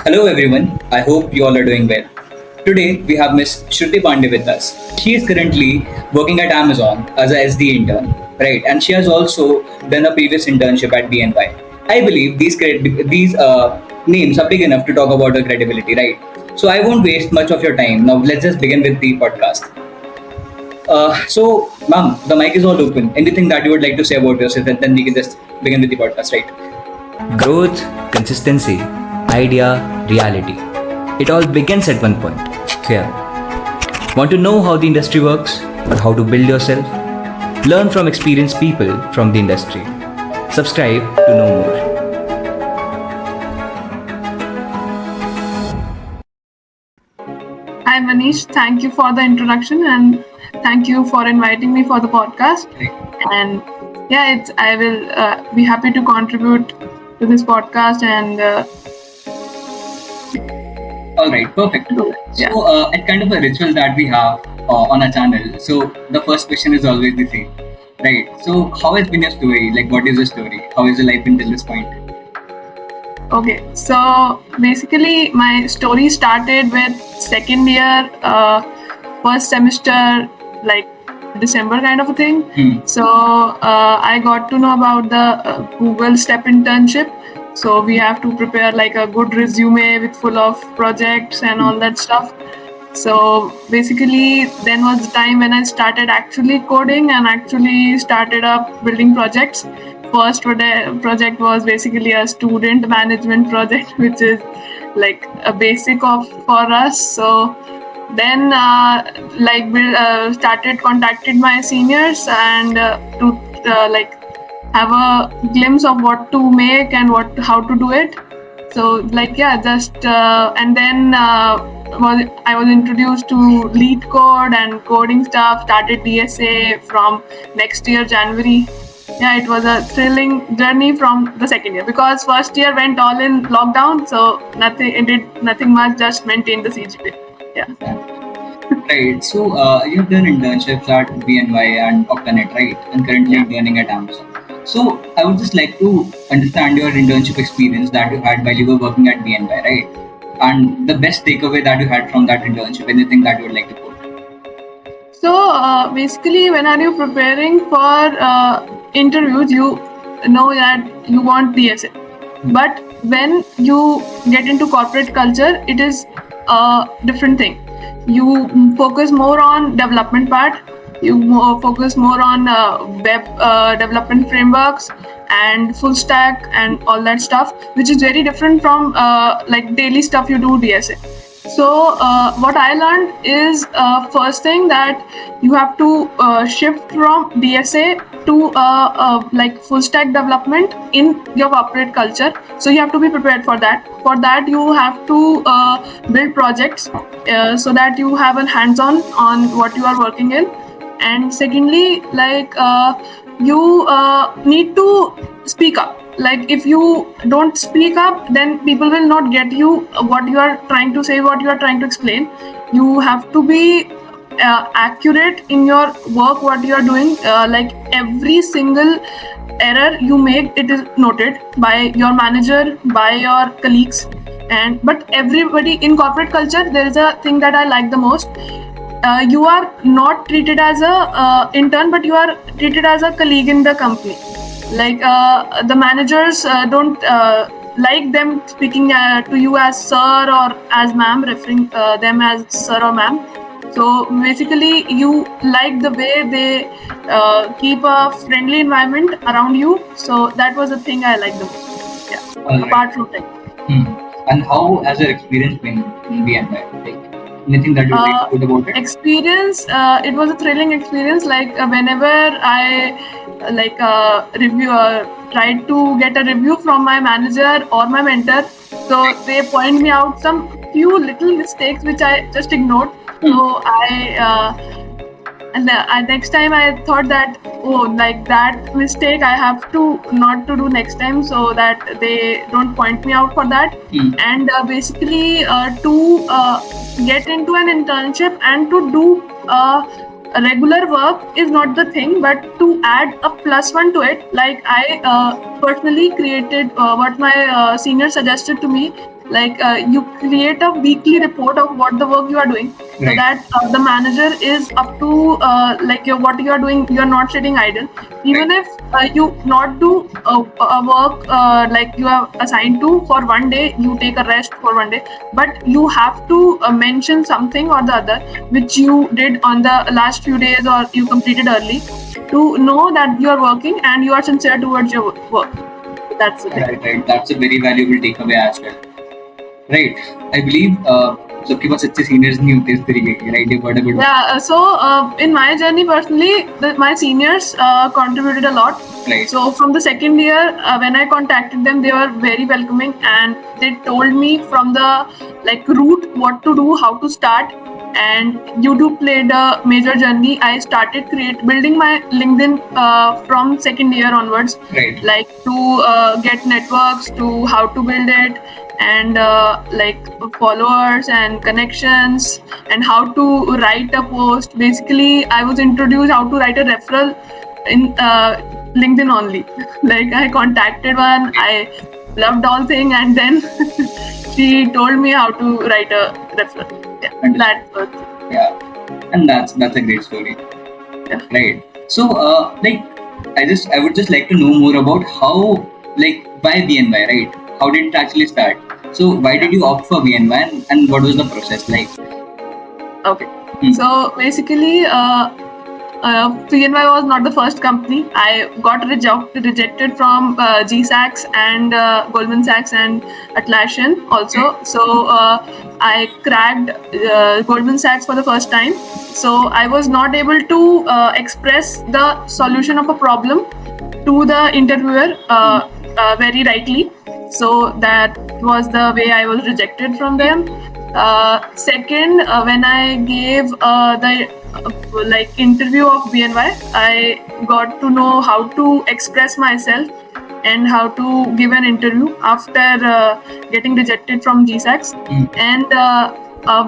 Hello everyone, I hope you all are doing well. Today we have Miss Shruti Pandey with us. She is currently working at Amazon as a SD intern, right? And she has also done a previous internship at BNY. I believe these names are big enough to talk about her credibility, right? So I won't waste much of your time. Now let's just begin with the podcast. Ma'am, the mic is all open. Anything that you would like to say about yourself, and then we can just begin with the podcast, right? Growth, consistency, idea, reality. It all begins at one point. Here. Want to know how the industry works or how to build yourself? Learn from experienced people from the industry. Subscribe to know more. Hi Manish, thank you for the introduction and thank you for inviting me for the podcast. And I will be happy to contribute to this podcast and All right, perfect. It's kind of a ritual that we have on our channel. So the first question is always the same, right? So how has been your story? Like, what is your story? How is your life until this point? Okay, so basically my story started with second year, first semester, like December kind of a thing. So I got to know about the Google Step internship. So we have to prepare like a good resume with full of projects and all that stuff. So basically then was the time when I started actually coding and actually started up building projects. First project was basically a student management project, which is like a basic of for us. So then started contacted my seniors and to have a glimpse of what to make and how to do it. So and then I was introduced to lead code and coding stuff. Started DSA from next year January. Yeah, it was a thrilling journey from the second year because first year went all in lockdown, so it did nothing much, just maintained the CGPA. Yeah. Right. So you've done internships at BNY and Octanet, right? And currently interning at Amazon. So I would just like to understand your internship experience that you had while you were working at BNY, right? And the best takeaway that you had from that internship, anything that you would like to put. So basically, when are you preparing for interviews, you know that you want DSA. But when you get into corporate culture, it is a different thing. You focus more on development part. You focus more on web development frameworks and full stack and all that stuff, which is very different from like daily stuff you do DSA. So what I learned is first thing that you have to shift from DSA to like full stack development in your corporate culture. So you have to be prepared for that. For that, you have to build projects so that you have a hands-on on what you are working in. And secondly, you need to speak up. Like if you don't speak up, then people will not get you what you are trying to say, what you are trying to explain. You have to be accurate in your work, what you are doing. Like every single error you make, it is noted by your manager, by your colleagues. But everybody in corporate culture, there is a thing that I like the most. You are not treated as a intern, but you are treated as a colleague in the company. Like the managers don't like them speaking to you as sir or as ma'am, referring them as sir or ma'am. So basically, you like the way they keep a friendly environment around you. So that was the thing I liked the most. Yeah. Apart from tech. And how has your experience been in BNY? Like, anything that you like good about it? Experience, it was a thrilling experience. Like whenever I tried to get a review from my manager or my mentor, so they point me out some few little mistakes which I just ignored. So next time I thought that like that mistake I have to not to do next time, so that they don't point me out for that. And basically to get into an internship and to do regular work is not the thing, but to add a plus one to it, like I personally created what my senior suggested to me, Like you create a weekly report of what the work you are doing, so Right. that the manager is up to like what you are doing. You are not sitting idle. Even Right. if you not do a work like you are assigned to for one day, you take a rest for one day, but you have to mention something or the other which you did on the last few days or you completed early, to know that you are working and you are sincere towards your work. That's the thing. Right. That's a very valuable takeaway as well. Right. I believe सबके पास अच्छे seniors नहीं होते इस तरीके के, right? You've got a good. Yeah, so in my journey personally, my seniors contributed a lot. Right. So from the second year, when I contacted them, they were very welcoming and they told me from the like route what to do, how to start. And YouTube played a major journey. I started building my LinkedIn from second year onwards. Right. Like to get networks, to how to build it, and like followers and connections, and how to write a post. Basically, I was introduced how to write a referral in LinkedIn only. Like I contacted one, I loved all thing, and then she told me how to write a referral. Yeah, that was Yeah, and that's a great story. Yeah. Right. So, like, I would just like to know more about how, like, why BNY, right? How did it actually start? So, why did you opt for BNY, and what was the process like? Okay. So basically, PNY was not the first company. I got rejected from GSACS and Goldman Sachs and Atlassian also. So I cracked Goldman Sachs for the first time. So I was not able to express the solution of a problem to the interviewer very rightly. So that was the way I was rejected from them. Second, when I gave the like interview of BNY, I got to know how to express myself and how to give an interview after getting rejected from GSACS. And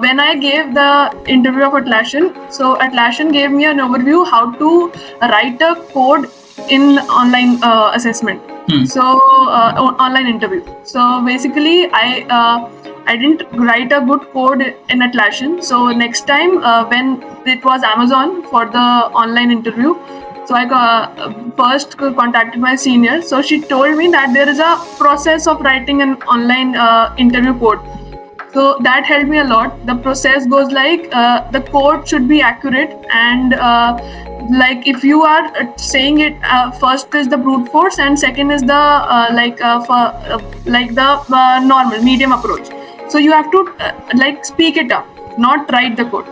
when I gave the interview of Atlassian, so Atlassian gave me an overview how to write a code in online assessment. So online interview. So basically, I didn't write a good code in Atlassian. So next time when it was Amazon for the online interview, so I first contacted my senior. So she told me that there is a process of writing an online interview code. So that helped me a lot. The process goes like the code should be accurate, and like if you are saying it, first is the brute force and second is the like the normal medium approach. So you have to like speak it up, not write the code.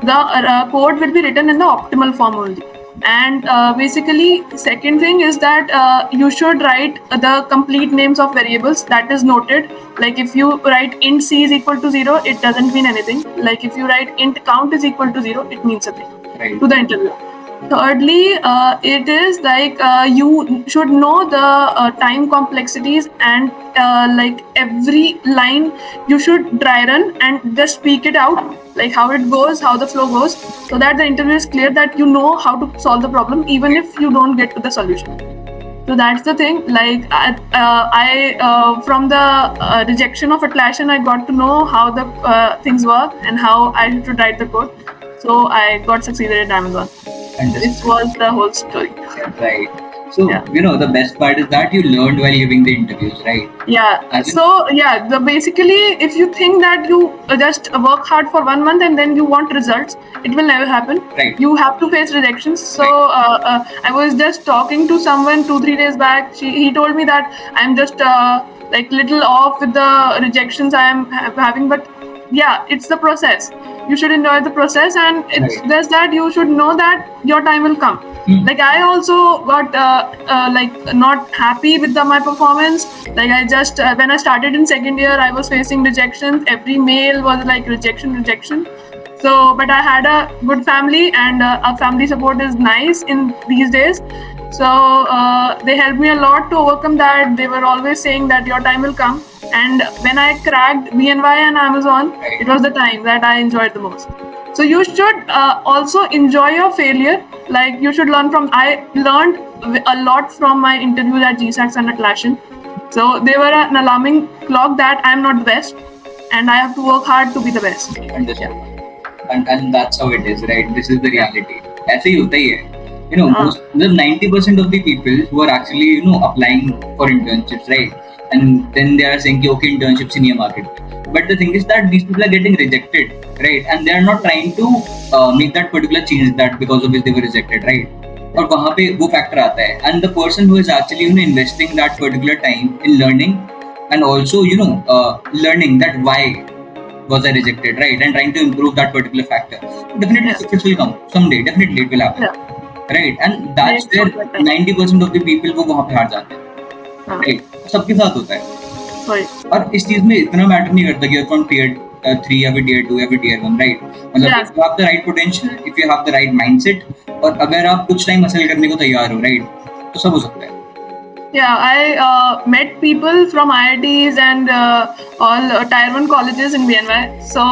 The code will be written in the optimal form only. And basically, second thing is that you should write the complete names of variables. That is noted. Like if you write int c is equal to 0, it doesn't mean anything. Like if you write int count is equal to 0, it means something to the interviewer. Thirdly, it is like you should know the time complexities, and like every line you should dry run and just speak it out, like how it goes, how the flow goes, so that the interview is clear that you know how to solve the problem even if you don't get to the solution. So that's the thing. Like I from the rejection of Atlassian, I got to know how the things work and how I should write the code. So I got succeeded at Amazon. This was the whole story. Right. So, the best part is that you learned while giving the interviews, right? Yeah. So, yeah, basically, if you think that you just work hard for 1 month and then you want results, it will never happen. Right. You have to face rejections. So, I was just talking to someone 2-3 days back. He told me that I'm just like little off with the rejections I am having, but yeah, it's the process. You should enjoy the process, and it's just that you should know that your time will come. Like I also got like not happy with my performance. Like I just when I started in second year, I was facing rejections. Every mail was like rejection. So, but I had a good family, and our family support is nice in these days. So they helped me a lot to overcome that. They were always saying that your time will come. And when I cracked BNY and Amazon, it was the time that I enjoyed the most. So you should also enjoy your failure. Like you should learn from. I learned a lot from my interviews at GSACS and Atlassian. So they were an alarming clock that I'm not the best, and I have to work hard to be the best. Understood. And that's how it is, right? This is the reality. ऐसे ही होता ही है. Most, the 90% of the people who are actually applying for internships, right? And then they are saying, okay, internships in your market. But the thing is that these people are getting rejected, right? And they are not trying to make that particular change that because of which they were rejected, right? और वहाँ पे वो factor आता है. And the person who is actually investing that particular time in learning and also learning that why was I rejected, right? And trying to improve that particular factor. Definitely success will come someday. Definitely it will happen. Right? And that's where 90% of the people वो वहाँ पे हार जाते हैं. Right? सबके साथ होता है. और इस चीज में इतना मैटर नहीं करता कि कौन tier 3 या फिर tier 2 या फिर tier 1, right? मतलब if you have the right potential, if you have the right mindset, और अगर आप कुछ टाइम हासिल करने को तैयार हो, right? तो सब हो सकता है. Yeah, I met people from IITs and all Tier 1 colleges in BNY. So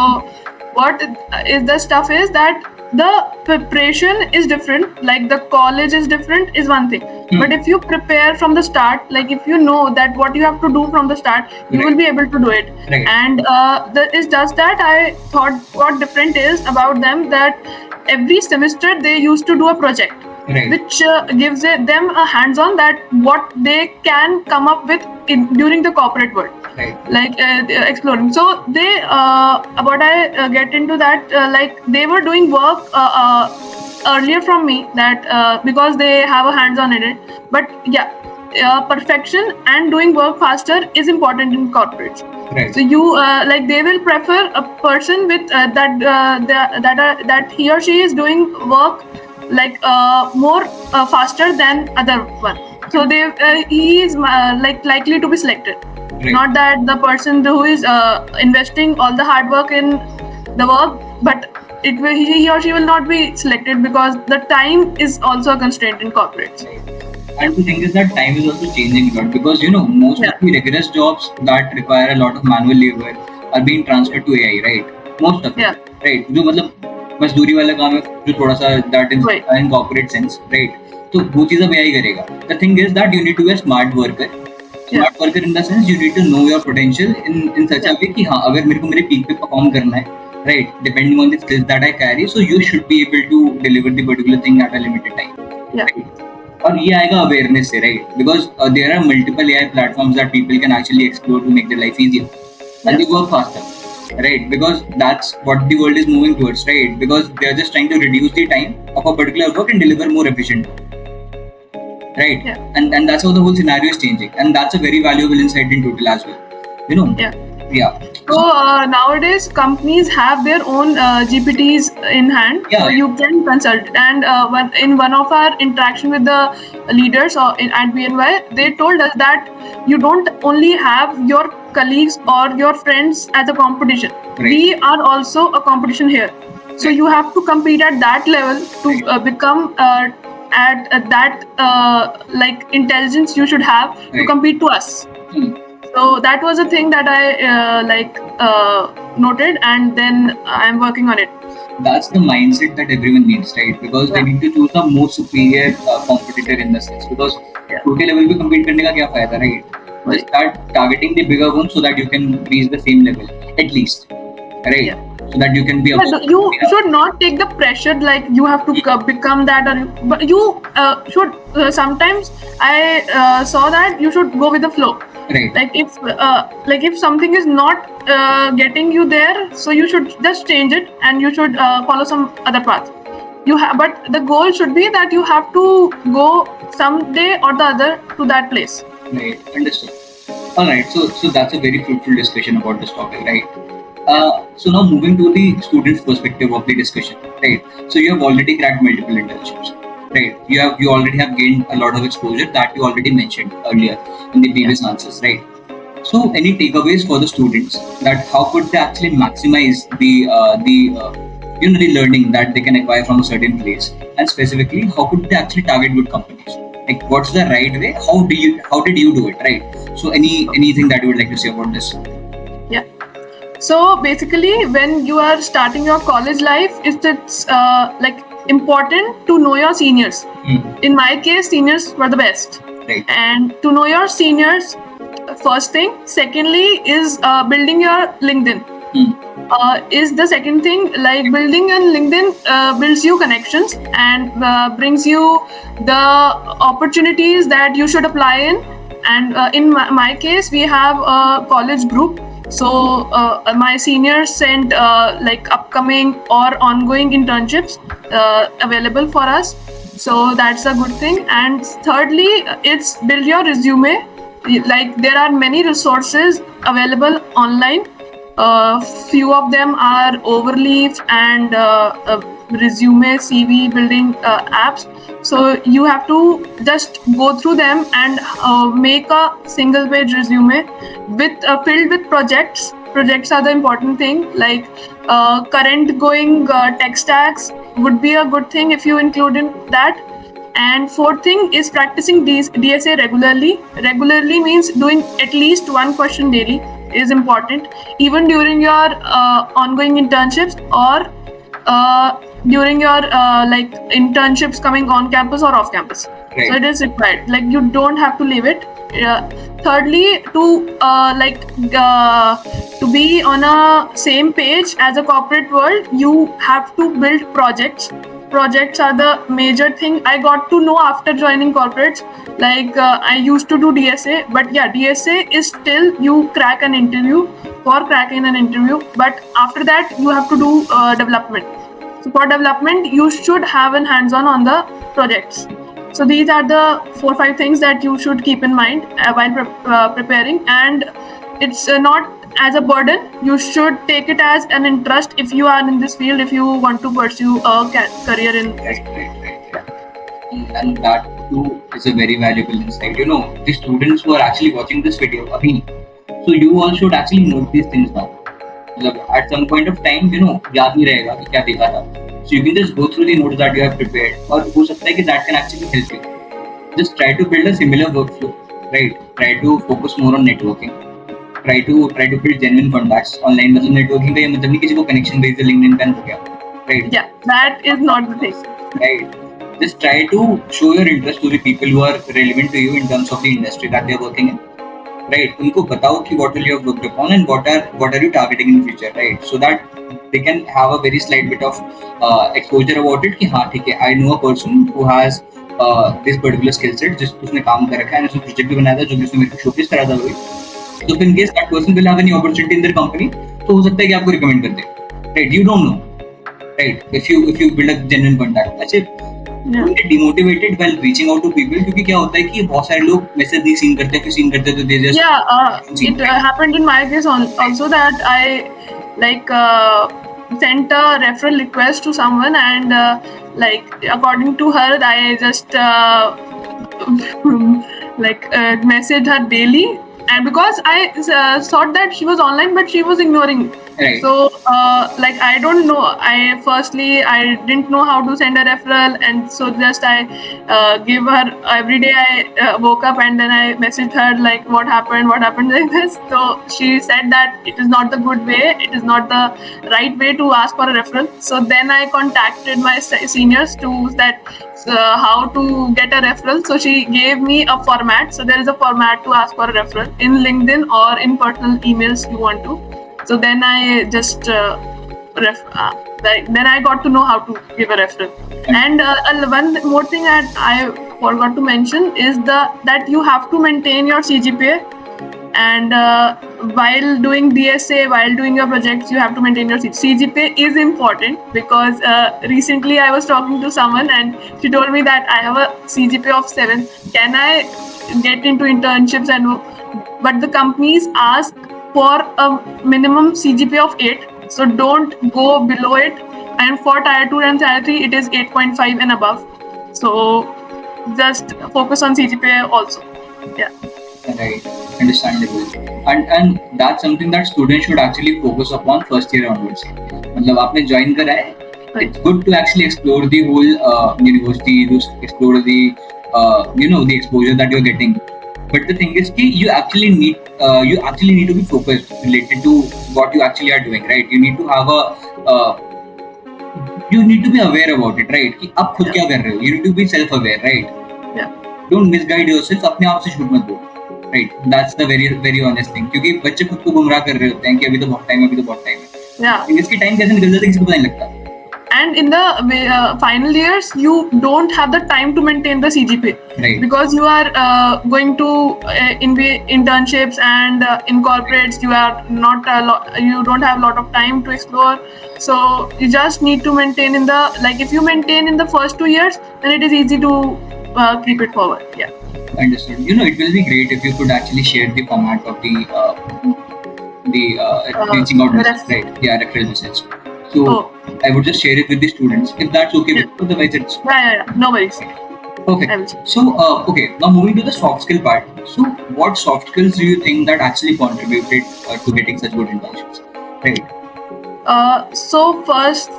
what is the stuff is that the preparation is different. Like the college is different is one thing. But if you prepare from the start, like if you know that what you have to do from the start, you will be able to do it. And it's just that I thought what different is about them that every semester they used to do a project. Which gives them a hands-on that what they can come up with during the corporate world, like exploring. So they, what I get into that, like they were doing work earlier from me that because they have a hands-on in it. But yeah, perfection and doing work faster is important in corporates. So you like they will prefer a person with that he or she is doing work like more faster than other one. So they he is like likely to be selected. Not that the person who is investing all the hard work in the work, but he or she will not be selected because the time is also a constraint in corporates. And the thing is that time is also changing a lot because most of the rigorous jobs that require a lot of manual labor are being transferred to AI, right? Most of them, right? जो मतलब मजदूरी वाला काम है जो थोड़ा सा that in corporate sense, right? तो वो चीज़ अब AI करेगा. The thing is that you need to be a smart worker. Smart worker in the sense you need to know your potential in such a way कि हाँ अगर मेरे को मेरे peak पे perform करना है, right? Depending on the skills that I carry, so you should be able to deliver the particular thing at a limited time. Right? और ये आएगा awareness से, right? Because there are multiple AI platforms that people can actually explore to make their life easier and they work faster. Right, because that's what the world is moving towards, right? Because they are just trying to reduce the time of a particular work and deliver more efficient, right? And that's how the whole scenario is changing, and that's a very valuable insight in total as well. So nowadays companies have their own GPTs in hand, so you can consult. And in one of our interaction with the leaders at BNY, they told us that you don't only have your colleagues or your friends as a competition. We are also a competition here. So you have to compete at that level to become at that like intelligence you should have to compete to us. So that was a thing that I noted, and then I'm working on it. That's the mindset that everyone needs, right? Because they need to choose the most superior competitor in the sense. Because छोटे level पे compete करने का क्या फायदा, right? Start targeting the bigger one so that you can reach the same level at least, right? So that you can be. You should not take the pressure like you have to become that, but you should. Sometimes I saw that you should go with the flow. Right. Like if something is not getting you there, so you should just change it and you should follow some other path. But the goal should be that you have to go someday or the other to that place. Right, understood. All right, so that's a very fruitful discussion about this topic, right? So now moving to the student's perspective of the discussion, right? So you have already cracked multiple internships, right? You already have gained a lot of exposure that you already mentioned earlier in the previous answers, right? So any takeaways for the students that how could they actually maximize the learning that they can acquire from a certain place, and specifically how could they actually target good companies? Like what's the right way? How did you do it, right? So anything that you would like to say about this? Yeah. So basically, when you are starting your college life, it's like important to know your seniors. In my case, seniors were the best. Right. And to know your seniors, first thing. Secondly is building your LinkedIn. Is the second thing. Like building on LinkedIn builds you connections and brings you the opportunities that you should apply in. And in my case, we have a college group. So my seniors sent like upcoming or ongoing internships available for us. So that's a good thing. And thirdly, it's build your resume. Like there are many resources available online. Few of them are Overleaf and resume CV building apps. So you have to just go through them and make a single page resume with filled with projects. Projects are the important thing. Like current going tech stacks would be a good thing if you include in that. And fourth thing is practicing DSA regularly. Regularly means doing at least one question daily is important, even during your ongoing internships or during your like internships coming on campus or off campus. Right. So it is required. Like you don't have to leave it. Thirdly, to to be on a same page as a corporate world, you have to build projects. Projects are the major thing I got to know after joining corporates. Like I used to do DSA, but yeah, DSA is still you crack an interview for cracking an interview. But after that, you have to do development. So for development, you should have an hands-on on the projects. So these are the 4-5 things that you should keep in mind while preparing. And it's not as a burden. You should take it as an interest if you are in this field, if you want to pursue a career in this. Right. And that too is a very valuable insight. The students who are actually watching this video, Abhi, so you all should actually note these things now. At some point of time, याद नहीं रहेगा कि क्या देखा था. So you can just go through the notes that you have prepared, और हो सकता है कि that can actually help you. Just try to build a similar workflow, right? Try to focus more on networking. Try to build genuine contacts online. मतलब networking का ये मतलब नहीं किसी को connection भेज दे LinkedIn पे हो गया, right? Yeah, that is not the thing. Right. Just try to show your interest to the people who are relevant to you in terms of the industry that they are working in. Right, उनको बताओ कि what will you have worked upon and what are you targeting in future, right? So that they can have a very slight bit of exposure about it कि हाँ ठीक है, I know a person who has this particular skill set जिसको उसने काम कर रखा है, उसने प्रोजेक्ट भी बनाया था जो भी उसने मेरे को शोकेस करा था वही. So in case that person will have any opportunity in their company, तो हो सकता है कि आपको recommend कर दे, right? You don't know, right? If you build a genuine contact, अच्छे. Don't get demotivated while reaching out to people क्योंकि क्या होता है कि बहुत सारे लोग मैसेज नहीं सीन करते, फिर सीन करते तो they just it happened in my case also that I like sent a referral request to someone and like according to her I just like messaged her daily, and because I thought that she was online but she was ignoring. Right. So like I don't know, I didn't know how to send a referral, and so just I give her every day. I woke up and then I messaged her like what happened like this. So she said that it is not the good way, it is not the right way to ask for a referral. So then I contacted my seniors to that how to get a referral. So she gave me a format. So there is a format to ask for a referral in LinkedIn or in personal emails you want to. So then I just then I got to know how to give a referral. And one more thing that I forgot to mention is that you have to maintain your CGPA. And while doing DSA, while doing your projects, you have to maintain your CGPA is important because recently I was talking to someone and she told me that I have a CGPA of 7. Can I get into internships? But the companies ask for a minimum CGPA of 8. So don't go below it. And for Tier 2 and Tier 3, it is 8.5 and above. So just focus on CGPA also. Yeah. Right, understandable. And that's something that students should actually focus upon first year onwards. मतलब आपने join करा है, it's good to actually explore the whole university, to explore the the exposure that you're getting. But the thing is कि you actually need to be focused related to what you actually are doing, right? You need to have you need to be aware about it, right? कि आप खुद क्या कर रहे हो? You need to be self-aware, right? Yeah. Don't misguide yourself. अपने आप से झूठ मत बोलो. Right, that's the very very honest thing, क्योंकि बच्चे खुद को गुमराह कर रहे होते हैं कि अभी तो बहुत टाइम है, अभी तो बहुत टाइम है। Yeah. इसकी टाइम कैसे निकल जाता है किसी को पता नहीं लगता। And in the final years, you don't have the time to maintain the CGPA, Right. because you are going to in internships and in corporates. You are not you don't have a lot of time to explore. So you just need to maintain in the, like, if you maintain in the first 2 years, then it is easy to keep it forward. Yeah. Understood. You know, it will be great if you could actually share the format of the reaching out message, right? Yeah, referral message. So I would just share it with the students if that's okay with you. Otherwise, it's yeah. No worries. Okay. So, okay. Now moving to the soft skill part. So, what soft skills do you think that actually contributed to getting such good internships? Right. So first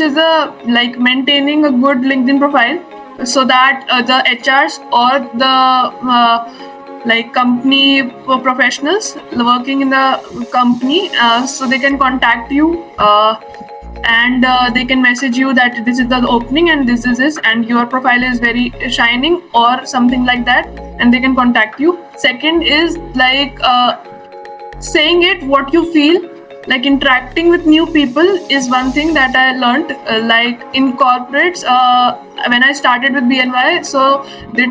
is the, like, maintaining a good LinkedIn profile, so that the HRs or the like company professionals working in the company, so they can contact you, and they can message you that this is the opening and this is this, and your profile is very shining or something like that, and they can contact you. Second is, like, saying it what you feel. Like, interacting with new people is one thing that I learned. Like, in corporates, when I started with BNY, so they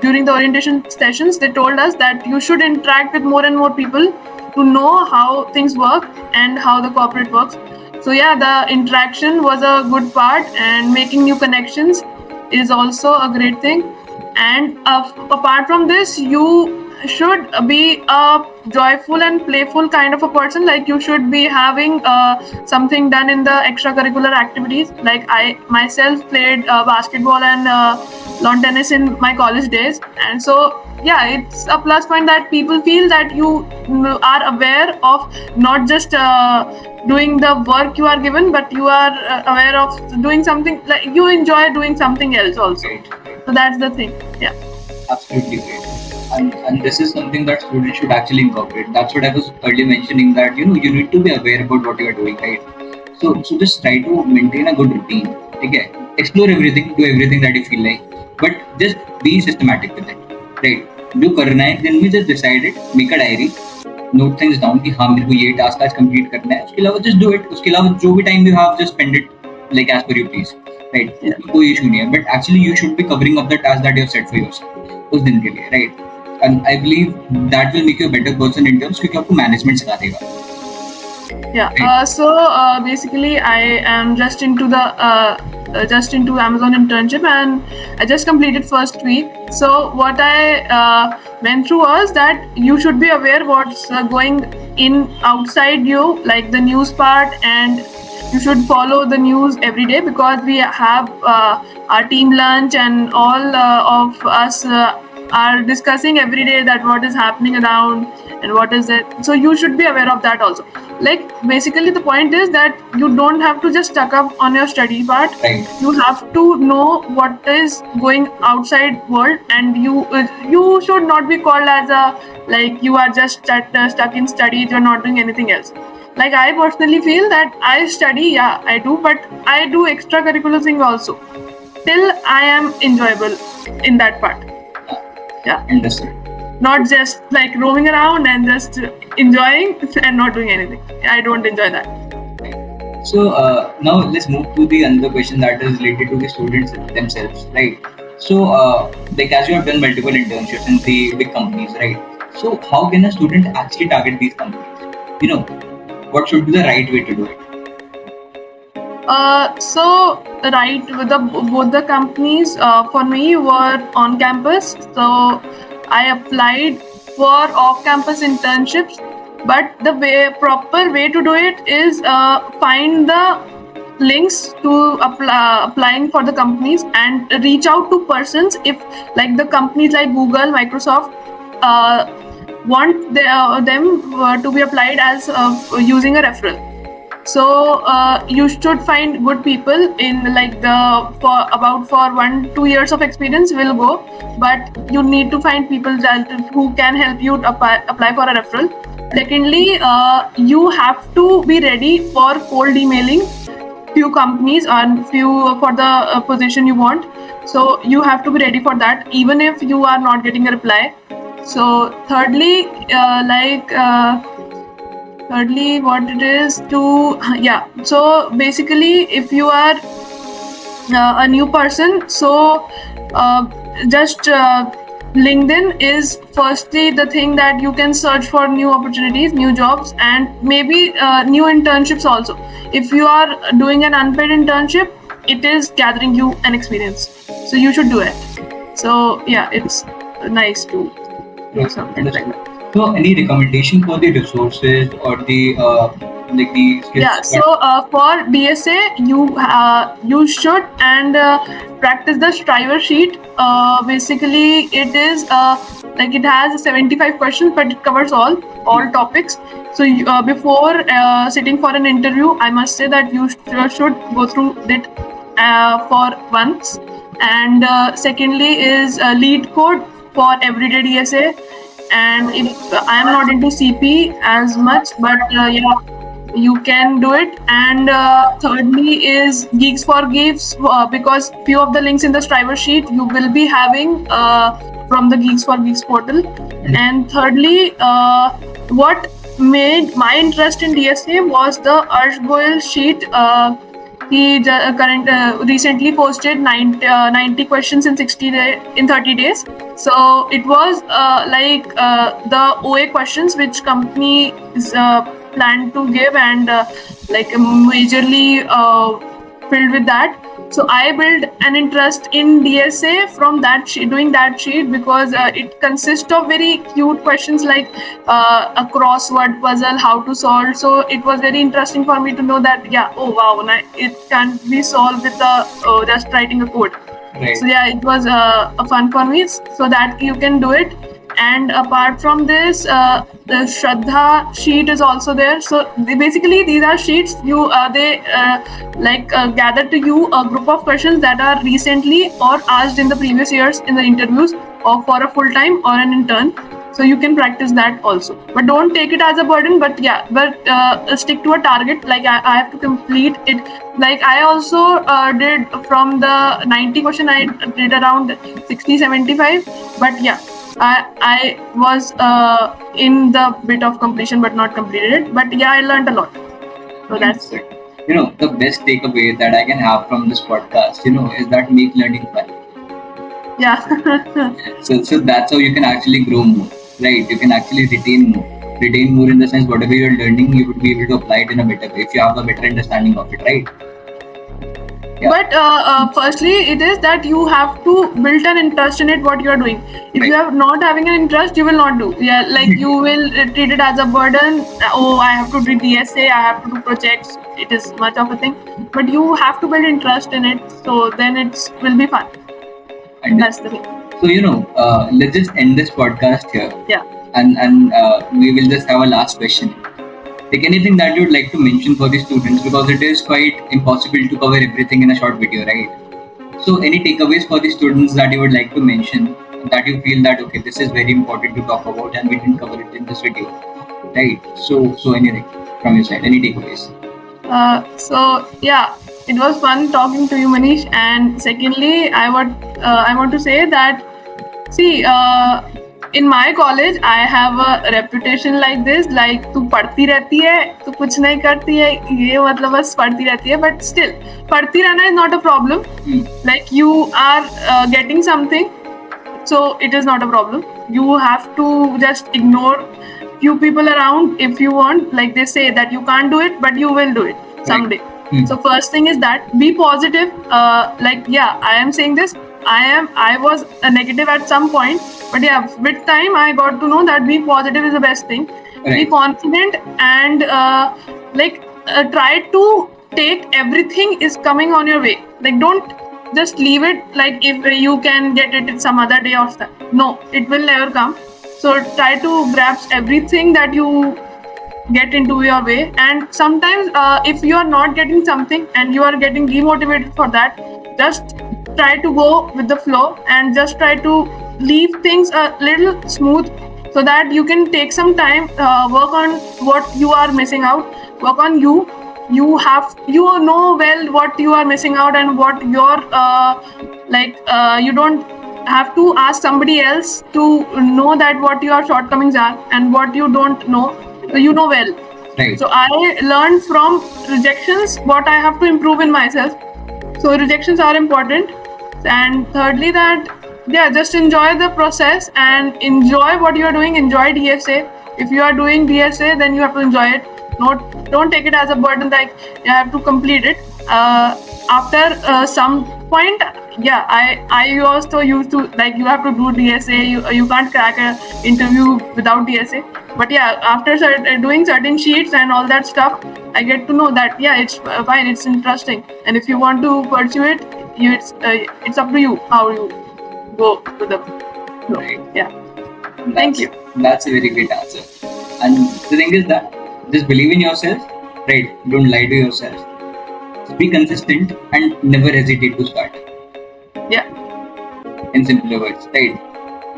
during the orientation sessions, they told us that you should interact with more and more people to know how things work and how the corporate works. So yeah, the interaction was a good part, and making new connections is also a great thing. And apart from this, you should be a joyful and playful kind of a person. Like, you should be having something done in the extracurricular activities. Like, I myself played basketball and lawn tennis in my college days, and so yeah, it's a plus point that people feel that you are aware of not just doing the work you are given, but you are aware of doing something, like you enjoy doing something else also. So that's the thing. Yeah, absolutely great. And this is something that students should actually incorporate. That's what I was earlier mentioning, that you need to be aware about what you are doing, right? So just try to maintain a good routine. Okay, explore everything, do everything that you feel like, but just be systematic with it, right? जो करना है दिन में, just decide it, make a diary, note things down कि हाँ मेरे को ये task आज complete करना है. उसके अलावा just do it. उसके अलावा जो भी time you have, just spend it like as per you please, right? कोई issue नहीं है, but actually you should be covering up the task that you have set for yourself उस दिन के लिए, right? And I believe that will make you a better person in terms, क्योंकि आपको management सिखा देगा. Yeah. So basically, I am just into Amazon internship, and I just completed first week. So what I went through was that you should be aware what's going in outside you, like the news part, and you should follow the news every day, because we have our team lunch, and all of us are discussing every day that what is happening around and what is it. So you should be aware of that also. Like, basically the point is that you don't have to just stuck up on your study part. Right. You have to know what is going outside world, and you should not be called as a, like, you are just stuck in studies, you're not doing anything else. Like, I personally feel that I study, yeah, I do, but I do extracurricular thing also till I am enjoyable in that part. Yeah. Understood. Not just like roaming around and just enjoying and not doing anything. I don't enjoy that. So now let's move to the another question that is related to the students themselves, right? So like, as you have done multiple internships in the big companies, right? So how can a student actually target these companies? You know, what should be the right way to do it? So right, with both the companies for me were on campus. So I applied for off-campus internships, but the proper way to do it is find the links to applying for the companies and reach out to persons. If, like, the companies like Google, Microsoft want them to be applied as using a referral. So you should find good people in, like, for 1-2 years of experience will go, but you need to find people who can help you apply for a referral. Secondly, you have to be ready for cold emailing few companies and few for the position you want. So you have to be ready for that, even if you are not getting a reply. So thirdly, thirdly, what it is to yeah. So basically, if you are a new person, so just LinkedIn is firstly the thing that you can search for new opportunities, new jobs, and maybe new internships also. If you are doing an unpaid internship, it is gathering you an experience, so you should do it. So yeah, it's nice to do something like that. So, any recommendation for the resources or the like the skills? Yeah. So for DSA, you should and practice the Striver sheet. Basically, it is like it has 75 questions, but it covers all topics. So before sitting for an interview, I must say that you should go through it for once. And secondly is lead code for everyday DSA. And if I am not into CP as much, but yeah, you can do it. And thirdly is Geeks for Gives, because few of the links in the Striver sheet you will be having from the Geeks for Geeks portal. And thirdly, what made my interest in DSA was the Arsh Goel sheet. He recently posted 90 questions in 30 days. So it was the OA questions which company is planned to give, and like majorly filled with that. So I built an interest in DSA from that doing that sheet, because it consists of very cute questions like a crossword puzzle, how to solve. So it was very interesting for me to know that oh wow, it can be solved with just writing a code. Right. So yeah, it was a fun for me, so that you can do it. And apart from this, the Shraddha sheet is also there. So basically these are sheets they gather to you a group of questions that are recently or asked in the previous years in the interviews, or for a full time or an intern. So you can practice that also, but don't take it as a burden. But stick to a target. Like I have to complete it. Like I also did from the 90 question, I did around 60-75. But yeah, I was in the bit of completion, but not completed it. But yeah, I learned a lot. So that's it. The best takeaway that I can have from this podcast, is that make learning fun. Yeah. So that's how you can actually grow more, right? You can actually retain more in the sense whatever you're learning, you would be able to apply it in a better way if you have a better understanding of it, right? Yeah. But firstly, it is that you have to build an interest in it, what you are doing. If you are not having an interest, you will not do. Yeah, like you will treat it as a burden. Oh, I have to do DSA, I have to do projects. It is much of a thing. But you have to build interest in it, so then it will be fun. And that's the thing. So let's just end this podcast here. Yeah. And we will just have a last question. Like anything that you would like to mention for the students, because it is quite impossible to cover everything in a short video, right? So any takeaways for the students that you would like to mention, that you feel that okay, this is very important to talk about and we didn't cover it in this video, right? So anything from your side, any takeaways? So yeah, it was fun talking to you, Manish. And secondly, I want to say that in my college, I have a reputation like this, like तू पढ़ती रहती है, तू कुछ नहीं करती है, ये मतलब बस पढ़ती रहती है. But still, पढ़ती रहना is not a problem. Like you are getting something, so it is not a problem. You have to just ignore few people around if you want. Like they say that you can't do it, but you will do it someday. So first thing is that be positive. I am saying this. I was a negative at some point, but yeah, with time I got to know that be positive is the best thing. Right. Be confident and try to take everything is coming on your way. Like don't just leave it like if you can get it some other day or stuff. No, it will never come. So try to grasp everything that you get into your way. And sometimes if you are not getting something and you are getting demotivated for that, just try to go with the flow and just try to leave things a little smooth, so that you can take some time, work on what you are missing out, work on you know well what you are missing out and what your you don't have to ask somebody else to know that what your shortcomings are and what you don't know, you know well. Right. So I learned from rejections what I have to improve in myself. So rejections are important. And thirdly, that just enjoy the process and enjoy what you are doing. Enjoy DSA. If you are doing DSA, then you have to enjoy it. Don't take it as a burden like you have to complete it. After some point, I also used to like you have to do DSA. You can't crack an interview without DSA. But after doing certain sheets and all that stuff, I get to know that it's fine, it's interesting, and if you want to pursue it, it's up to you how you go to the flow. Right. Yeah. Thank you. That's a very great answer. And the thing is that just believe in yourself, right? Don't lie to yourself. Be consistent and never hesitate to start. Yeah. In simpler words, right?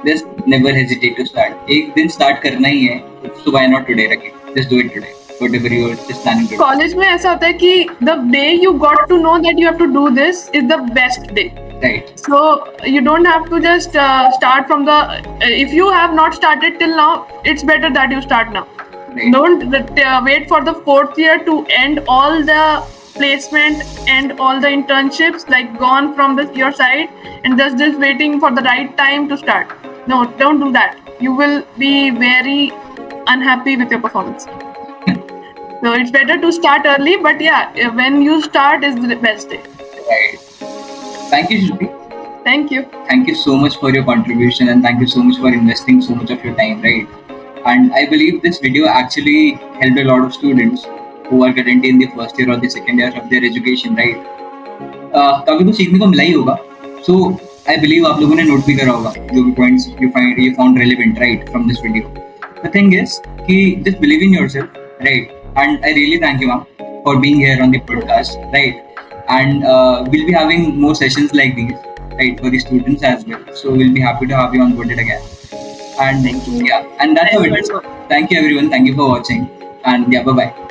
Just never hesitate to start. एक दिन start करना ही है, so why not today? Right? Just do it today. Whatever you are just planning to do. College में ऐसा होता है कि the day you got to know that you have to do this is the best day. Right. So you don't have to just start from the. If you have not started till now, it's better that you start now. Right. Don't wait for the fourth year to end all the placement and all the internships like gone from your side and just waiting for the right time to start. No, don't do that. You will be very unhappy with your performance. So it's better to start early, but when you start is the best day. Right. Thank you, Shruti. Thank you. Thank you so much for your contribution and thank you so much for investing so much of your time, right? And I believe this video actually helped a lot of students who are currently in the first year or the second year of their education, right? काफी कुछ सीखने को मिला ही होगा. So I believe आप लोगों ने note भी करा होगा जो भी points you found relevant, right, from this video. The thing is कि just believe in yourself, right? And I really thank you, ma'am, for being here on the podcast, right? And we'll be having more sessions like these, right, for the students as well. So we'll be happy to have you on board it again. And Thank you. and that's how it is. Thank you, everyone. Thank you for watching. And bye bye.